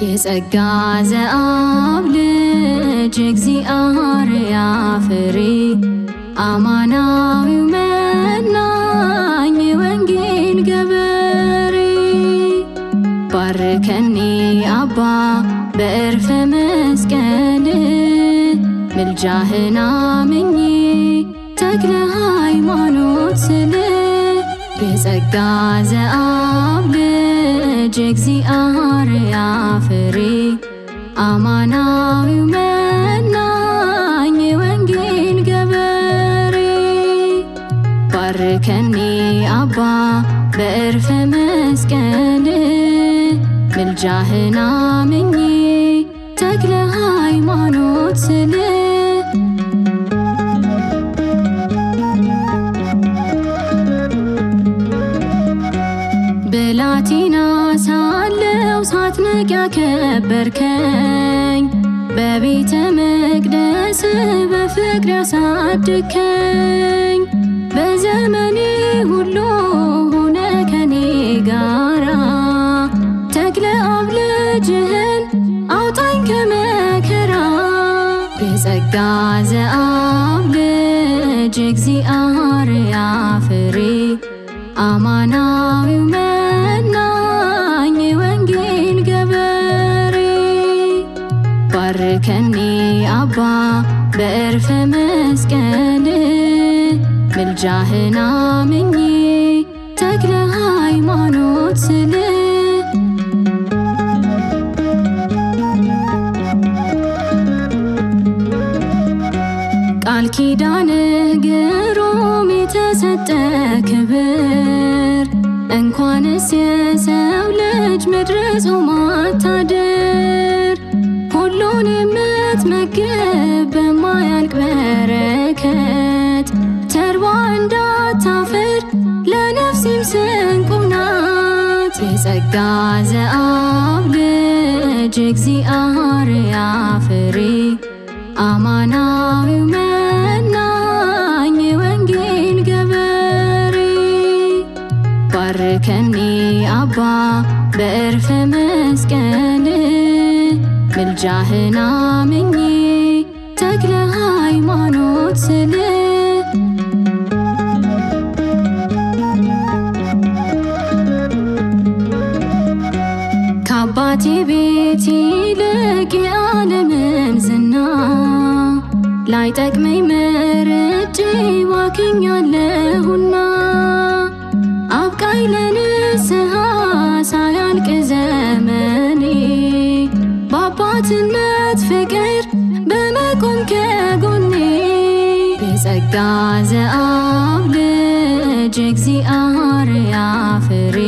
የጸጋ ዘአብ ልጅ እግዚአብሔር ፍሬ አማናዊው መናኝ ወንጌል ገበሬ ባርከኒ አባ በዕርፈ መስቀል ምልጃህን አምኜ ተክለ ሃይማኖት ስል የጸጋ ዘአብ ልጅ እግዚአብሔር ፍሬ አማናዊው መናኝ ወንጌል ገበሬ ባርከኒ አባ በዕርፈ መስቀል ምልጃህን አምኜ ተክለ ሃይማኖት ስል ብላቴና ሳለው ሳትንቅ ያከበርከኝ በቤተ መቅደስ በፍቅር ያሳድከኝ በዘመኔ ሁሉ ሆነ ከኔ ጋራ ተክለ አብ ልጅህን አውጣኝ ከመከራ የጸጋ ዘአብ ልጅ እግዚአብሔር ፍሬ አማናዊው መናኝ ወንጌል ገበሬ ባርከኒ አባ በዕርፈ መስቀል ምልጃህን አምኜ ተክለ ሃይማኖት ስል ቃል ኪዳንህ ግሩም የተሰጠ ክብር እንኳንስ የሰው ልጅ ምድረ ጾም አታድር ሁሉን የምትመግብ በማያልቅ በረከት ተርባ እንዳታፍር ለነፍሴም ስንቁ ናት የጸጋ ዘአብ ልጅ እግዚአብሔር ፍሬ አማናዊው መናኝ ወንጌል ገበሬ ባርከኒ አባ በዕርፈ መስቀል ምልጃህን አምኜ ተክለ ሃይማኖት ስል ከአባቴ ቤት ይልቅ የዓለምን ዝና ላይጠቅመኝ መርጬ ዋክኛለሁና አብቃኝ ለንስሐ ሳያልቅ ዘመኔ በአባትነት ፍቅር በመቆም ከጎኔ የጸጋ ዘአብ ልጅ እግዚአብሔር ፍሬ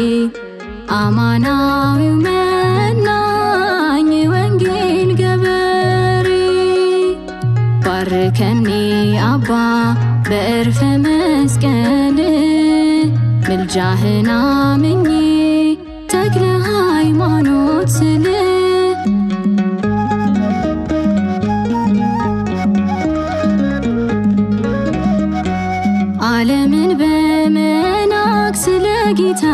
አማናዊው መናኝ ወንጌል ገበሬ ባርከኒ አባ በዕርፈ መስቀል ምልጃህን አምኜ ተክለ ሃይማኖት ስል ዓለምን በመናቅ ስለ ጌታ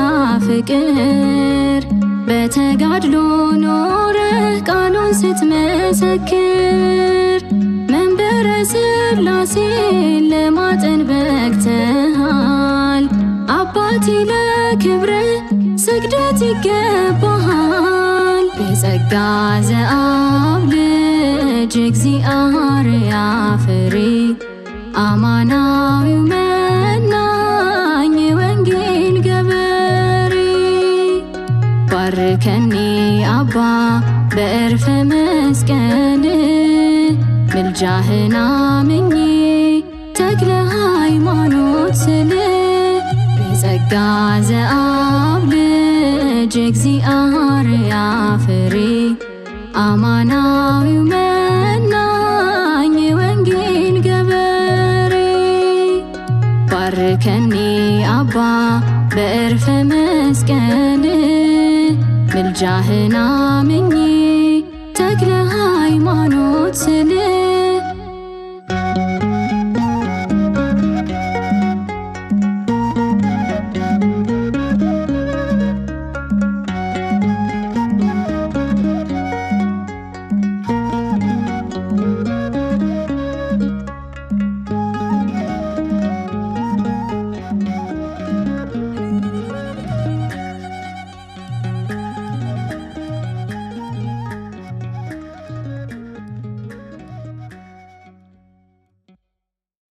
ፍቅር በተጋድሎ ኖረህ ቃሉን ስትመሰክር መንበረ ሥላሴን ለማጠን በቅተሃል አባቴ ለክብርህ ስግደት ይገባሃል የጸጋ ዘአብ ልጅ እግዚአብሔር ፍሬ አማናዊው መናኝ ወንጌል ገበሬ ባርከኒ አባ በዕርፈ መስቀል ምልጃህን አምኜ ተክለ ሃይማኖት ስል የጸጋ ዘአብ ልጅ እግዚአብሔር ፍሬ አማናዊው መናኝ ወንጌል ገበሬ ባርከኒ አባ በዕርፈ መስቀል ምልጃህን አምኜ ተክለ ሃይማኖት ስል